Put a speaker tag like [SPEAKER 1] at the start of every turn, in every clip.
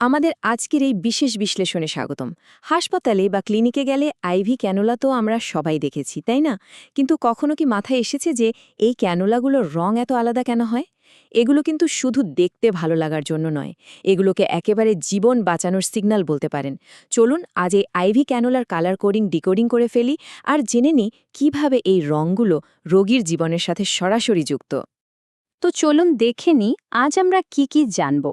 [SPEAKER 1] আমাদের আজকের এই বিশেষ বিশ্লেষণে স্বাগতম। হাসপাতালে বা ক্লিনিকে গেলে আইভি ক্যানোলা তো আমরা সবাই দেখেছি, তাই না? কিন্তু কখনো কি মাথায় এসেছে যে এই ক্যানোলাগুলোর রং এত আলাদা কেন হয়? এগুলো কিন্তু শুধু দেখতে ভালো লাগার জন্য নয়, এগুলোকে একেবারে জীবন বাঁচানোর সিগন্যাল বলতে পারেন। চলুন আজ এই আইভি ক্যানোলার কালার কোডিং ডিকোডিং করে ফেলি আর জেনে নিই কীভাবে এই রঙগুলো রোগীর জীবনের সাথে সরাসরি যুক্ত।
[SPEAKER 2] তো চলুন দেখে নিই আজ আমরা কি জানব।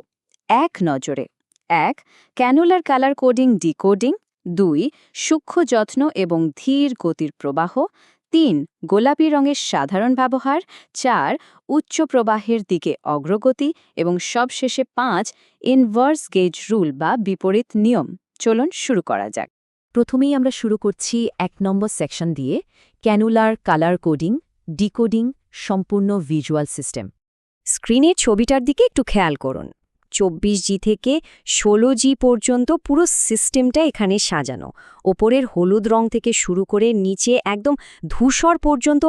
[SPEAKER 2] এক নজরে ১. ক্যানুলার কালার কোডিং ডিকোডিং। ২. সূক্ষ্ম যত্ন এবং ধীর গতির প্রবাহ। ৩. গোলাপি রঙের সাধারণ ব্যবহার। ৪. উচ্চ প্রবাহের দিকে অগ্রগতি এবং সবশেষে ৫. ইনভার্স গেজ রুল বা বিপরীত নিয়ম। চলুন শুরু করা যাক।
[SPEAKER 1] প্রথমেই আমরা শুরু করছি ১ নম্বর সেকশন দিয়ে, ক্যানুলার কালার কোডিং ডিকোডিং সম্পূর্ণ ভিজুয়াল সিস্টেম। স্ক্রিনের ছবিটার দিকে একটু খেয়াল করুন। ২৪G থেকে ১৬G পর্যন্ত পুরো সিস্টেমটা এখানে সাজানো। ওপরের হলুদ রং থেকে শুরু করে নিচে একদম ধূসর পর্যন্ত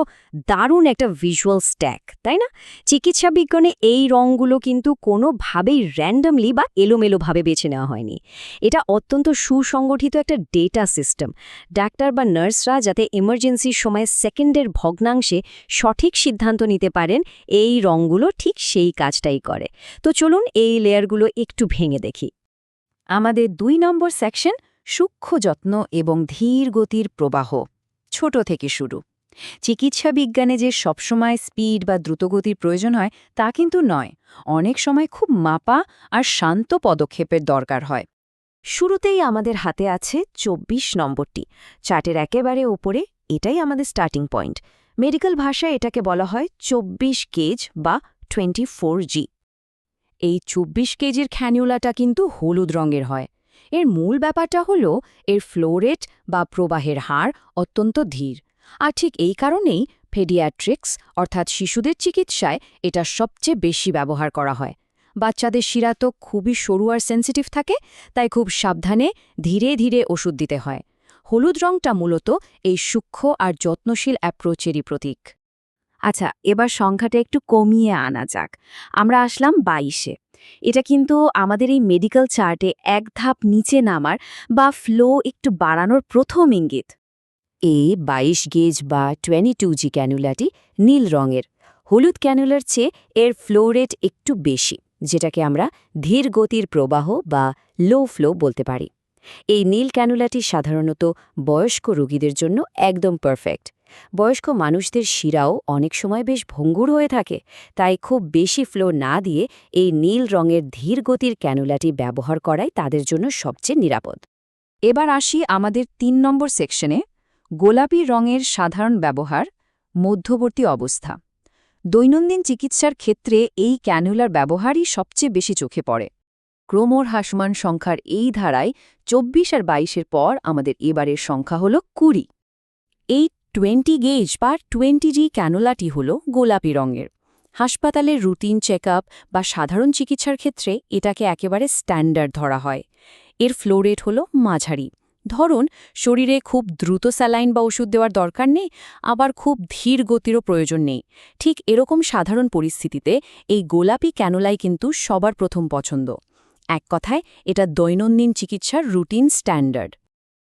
[SPEAKER 1] দারুণ একটা ভিজুয়াল স্ট্যাক, তাই না? চিকিৎসা বিজ্ঞানে এই রঙগুলো কিন্তু কোনোভাবেই র্যান্ডমলি বা এলোমেলোভাবে বেছে নেওয়া হয়নি। এটা অত্যন্ত সুসংগঠিত একটা ডেটা সিস্টেম। ডাক্তার বা নার্সরা যাতে এমার্জেন্সির সময় সেকেন্ডের ভগ্নাংশে সঠিক সিদ্ধান্ত নিতে পারেন, এই রঙগুলো ঠিক সেই কাজটাই করে। তো চলুন এই লেয়ারগুলো একটু ভেঙে দেখি। আমাদের ২ নম্বর সেকশন, সূক্ষ্ম যত্ন এবং ধীর গতির প্রবাহ। ছোট থেকে শুরু। চিকিৎসা বিজ্ঞানে যে সবসময় স্পিড বা দ্রুতগতির প্রয়োজন হয় তা কিন্তু নয়, অনেক সময় খুব মাপা আর শান্ত পদক্ষেপের দরকার হয়। শুরুতেই আমাদের হাতে আছে ২৪ নম্বরটি, চার্টের একেবারে ওপরে। এটাই আমাদের স্টার্টিং পয়েন্ট। মেডিকেল ভাষায় এটাকে বলা হয় ২৪ গেজ বা 24G। এই ২৪ কেজির ক্যানুলাটা কিন্তু হলুদ রঙের হয়। এর মূল ব্যাপারটা হলো এর ফ্লো রেট বা প্রবাহের হার অত্যন্ত ধীর। আর ঠিক এই কারণেই পেডিয়াট্রিক্স অর্থাৎ শিশুদের চিকিৎসায় এটা সবচেয়ে বেশি ব্যবহার করা হয়। বাচ্চাদের শিরা তো খুবই সরু আর সেন্সিটিভ থাকে, তাই খুব সাবধানে ধীরে ধীরে ওষুধ দিতে হয়। হলুদ রঙটা মূলত এই সূক্ষ্ম আর যত্নশীল অ্যাপ্রোচেরই প্রতীক। আচ্ছা, এবার সংখ্যাটা একটু কমিয়ে আনা যাক। আমরা আসলাম ২২-এ। এটা কিন্তু আমাদের এই মেডিকেল চার্টে এক ধাপ নিচে নামার বা ফ্লো একটু বাড়ানোর প্রথম ইঙ্গিত। এই ২২ গেজ বা 22G ক্যানুলাটি নীল রঙের। হলুদ ক্যানুলার চেয়ে এর ফ্লো রেট একটু বেশি, যেটাকে আমরা ধীর গতির প্রবাহ বা লো ফ্লো বলতে পারি। এই নীল ক্যানুলাটি সাধারণত বয়স্ক রোগীদের জন্য একদম পারফেক্ট। বয়স্ক মানুষদের শিরাও অনেক সময় বেশ ভঙ্গুর হয়ে থাকে, তাই খুব বেশি ফ্লো না দিয়ে এই নীল রঙের ধীর গতির ক্যানুলাটি ব্যবহার করাই তাদের জন্য সবচেয়ে নিরাপদ। এবার আসি আমাদের ৩ নম্বর সেকশনে, গোলাপি রঙের সাধারণ ব্যবহার, মধ্যবর্তী অবস্থা। দৈনন্দিন চিকিৎসার ক্ষেত্রে এই ক্যানুলার ব্যবহারই সবচেয়ে বেশি চোখে পড়ে। ক্রমহ্রাসমান সংখ্যার এই ধারায় ২৪ আর ২২-এর পর আমাদের এবারের সংখ্যা হল ২০। এই 20 গেজ বা 20G ক্যানুলাটি হল গোলাপি রঙের। হাসপাতালের রুটিন চেকআপ বা সাধারণ চিকিৎসার ক্ষেত্রে এটাকে একেবারে স্ট্যান্ডার্ড ধরা হয়। এর ফ্লো রেট হল মাঝারি। ধরুন শরীরে খুব দ্রুত স্যালাইন বা ওষুধ দেওয়ার দরকার নেই, আবার খুব ধীর গতিরও প্রয়োজন নেই। ঠিক এরকম সাধারণ পরিস্থিতিতে এই গোলাপি ক্যানুলাই কিন্তু সবার প্রথম পছন্দ। এক কথায় এটা দৈনন্দিন চিকিৎসার রুটিন স্ট্যান্ডার্ড।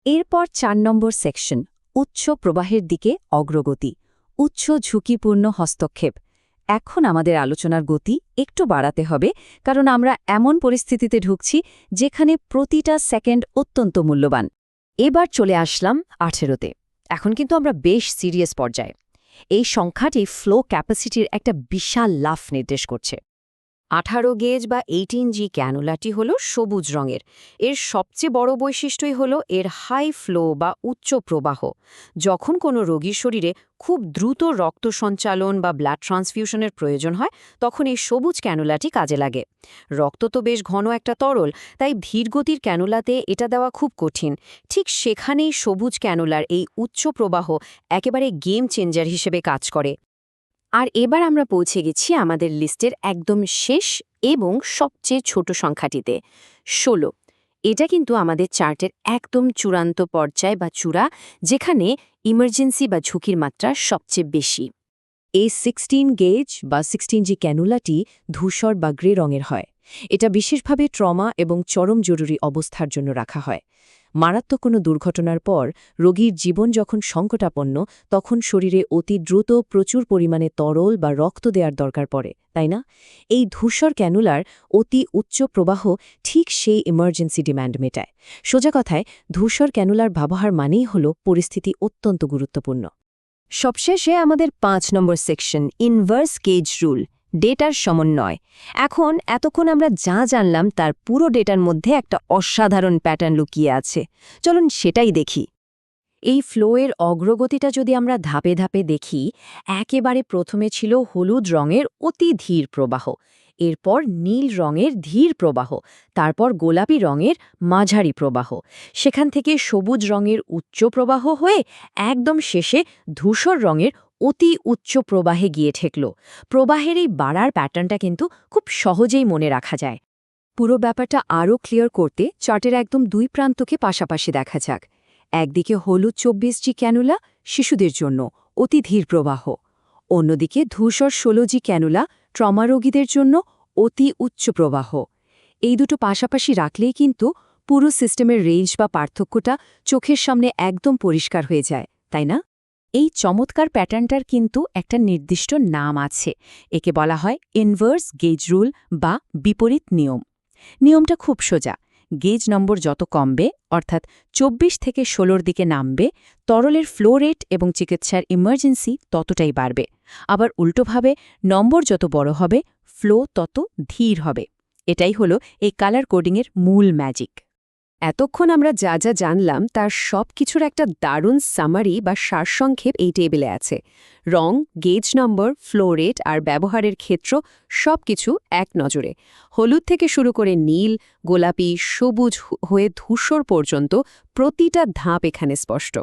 [SPEAKER 1] এরপর ৪ নম্বর সেকশন, উচ্চ প্রবাহের দিকে অগ্রগতি, উচ্চ ঝুঁকিপূর্ণ হস্তক্ষেপ। এখন আমাদের আলোচনার গতি একটু বাড়াতে হবে, কারণ আমরা এমন পরিস্থিতিতে ঢুকছি যেখানে প্রতিটা সেকেন্ড অত্যন্ত মূল্যবান। এবার চলে আসলাম ১৮-তে। এখন কিন্তু আমরা বেশ সিরিয়াস পর্যায়ে। এই সংখ্যাটি ফ্লো ক্যাপাসিটির একটা বিশাল লাফ নির্দেশ করছে। ১৮ গেজ বা 18G ক্যানুলাটি হল সবুজ রঙের। এর সবচেয়ে বড় বৈশিষ্ট্যই হল এর হাই ফ্লো বা উচ্চ প্রবাহ। যখন কোনো রোগীর শরীরে খুব দ্রুত রক্ত সঞ্চালন বা ব্লাড ট্রান্সফিউশনের প্রয়োজন হয়, তখন এই সবুজ ক্যানুলাটি কাজে লাগে। রক্ত তো বেশ ঘন একটা তরল, তাই ধীরগতির ক্যানুলাতে এটা দেওয়া খুব কঠিন। ঠিক সেখানেই সবুজ ক্যানুলার এই উচ্চ প্রবাহ একেবারে গেম চেঞ্জার হিসেবে কাজ করে। আর এবার আমরা পৌঁছে গেছি আমাদের লিস্টের একদম শেষ এবং সবচেয়ে ছোট সংখ্যাটিতে, ১৬। এটা কিন্তু আমাদের চার্টের একদম চূড়ান্ত পর্যায় বা চূড়া, যেখানে ইমার্জেন্সি বা ঝুঁকির মাত্রা সবচেয়ে বেশি। এই 16 গেজ বা 16G ক্যানুলাটি ধূসর বা গ্রে রঙের হয়। এটা বিশেষভাবে ট্রমা এবং চরম জরুরি অবস্থার জন্য রাখা হয়। মারাত্মক কোনো দুর্ঘটনার পর রোগীর জীবন যখন সংকটাপন্ন, তখন শরীরে অতি দ্রুত প্রচুর পরিমাণে তরল বা রক্ত দেওয়ার দরকার পড়ে, তাই না? এই ধূসর ক্যানুলার অতি উচ্চ প্রবাহ ঠিক সেই ইমার্জেন্সি ডিম্যান্ড মেটায়। সোজা কথায়, ধূসর ক্যানুলার ব্যবহার মানেই হল পরিস্থিতি অত্যন্ত গুরুত্বপূর্ণ।
[SPEAKER 2] সবশেষে আমাদের 5 নম্বর সেকশন, ইনভার্স গেজ রুল, ডেটার সমন্বয়। এতক্ষণ আমরা যা জানলাম তার পুরো ডেটার মধ্যে একটা অসাধারণ প্যাটার্ন লুকিয়ে আছে। চলুন সেটাই দেখি।
[SPEAKER 1] এই ফ্লোয়ের অগ্রগতিটা যদি আমরা ধাপে ধাপে দেখি, একেবারে প্রথমে ছিল হলুদ রঙের অতি ধীর প্রবাহ, এরপর নীল রঙের ধীর প্রবাহ, তারপর গোলাপি রঙের মাঝারি প্রবাহ, সেখান থেকে সবুজ রঙের উচ্চ প্রবাহ হয়ে একদম শেষে ধূসর রঙের অতি উচ্চ প্রবাহে গিয়ে ঠেকল। প্রবাহের এই বাড়ার প্যাটার্নটা কিন্তু খুব সহজেই মনে রাখা যায়। পুরো ব্যাপারটা আরও ক্লিয়ার করতে চার্টের একদম দুই প্রান্তকে পাশাপাশি দেখা যাক। একদিকে হলুদ 24G ক্যানুলা, শিশুদের জন্য অতি ধীর প্রবাহ, অন্যদিকে ধূসর 16G ক্যানুলা, ট্রমা রোগীদের জন্য অতি উচ্চ প্রবাহ। এই দুটো পাশাপাশি রাখলেই কিন্তু পুরো সিস্টেমের রেঞ্জ বা পার্থক্যটা চোখের সামনে একদম পরিষ্কার হয়ে যায়, তাই না? এই চমৎকার প্যাটার্নটার কিন্তু একটা নির্দিষ্ট নাম আছে। একে বলা হয় ইনভার্স গেজ রুল বা বিপরীত নিয়ম। নিয়মটা খুব সোজা। গেজ নম্বর যত কমবে, অর্থাৎ 24 থেকে 16 দিকে নামবে, তরলের ফ্লো রেট এবং চিকিৎসার ইমার্জেন্সি ততটাই বাড়বে। আবার উল্টোভাবে নম্বর যত বড় হবে, ফ্লো তত ধীর হবে। এটাই হলো এই কালার কোডিংয়ের মূল ম্যাজিক।
[SPEAKER 2] এতক্ষণ আমরা যা যা জানলাম তার সব কিছুর একটা দারুণ সামারি বা সারসংক্ষেপ এই টেবিলে আছে। রং, গেজ নম্বর, ফ্লো রেট আর ব্যবহারের ক্ষেত্র সবকিছু এক নজরে। হলুদ থেকে শুরু করে নীল, গোলাপি, সবুজ হয়ে ধূসর পর্যন্ত প্রতিটা ধাপ এখানে স্পষ্ট।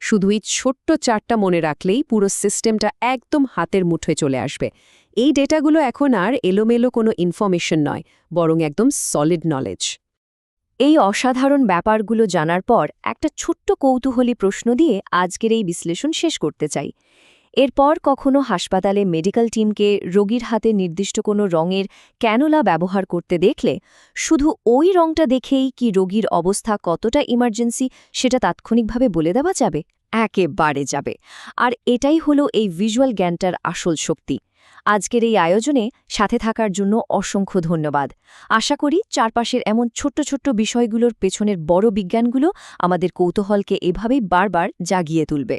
[SPEAKER 2] শুধু এই ছোট্ট চারটা মনে রাখলেই পুরো সিস্টেমটা একদম হাতের মুঠোয় চলে আসবে। এই ডেটাগুলো এখন আর এলোমেলো কোনো ইনফরমেশন নয়, বরং একদম সলিড নলেজ। এই অসাধারণ ব্যাপারগুলো জানার পর একটা ছোট্ট কৌতূহলী প্রশ্ন দিয়ে আজকের এই বিশ্লেষণ শেষ করতে চাই। এরপর কখনো হাসপাতালে মেডিকেল টিমকে রোগীর হাতে নির্দিষ্ট কোনো রঙের ক্যানুলা ব্যবহার করতে দেখলে শুধু ওই রঙটা দেখেই কি রোগীর অবস্থা কতটা ইমার্জেন্সি সেটা তাৎক্ষণিকভাবে বলে দেওয়া যাবে? একেবারে যাবে। আর এটাই হলো এই ভিজুয়াল জ্ঞানটার আসল শক্তি। আজকের এই আয়োজনে সাথে থাকার জন্য অসংখ্য ধন্যবাদ। আশা করি চারপাশের এমন ছোট্ট ছোট্ট বিষয়গুলোর পেছনের বড় বিজ্ঞানগুলো আমাদের কৌতূহলকে এভাবেই বারবার জাগিয়ে তুলবে।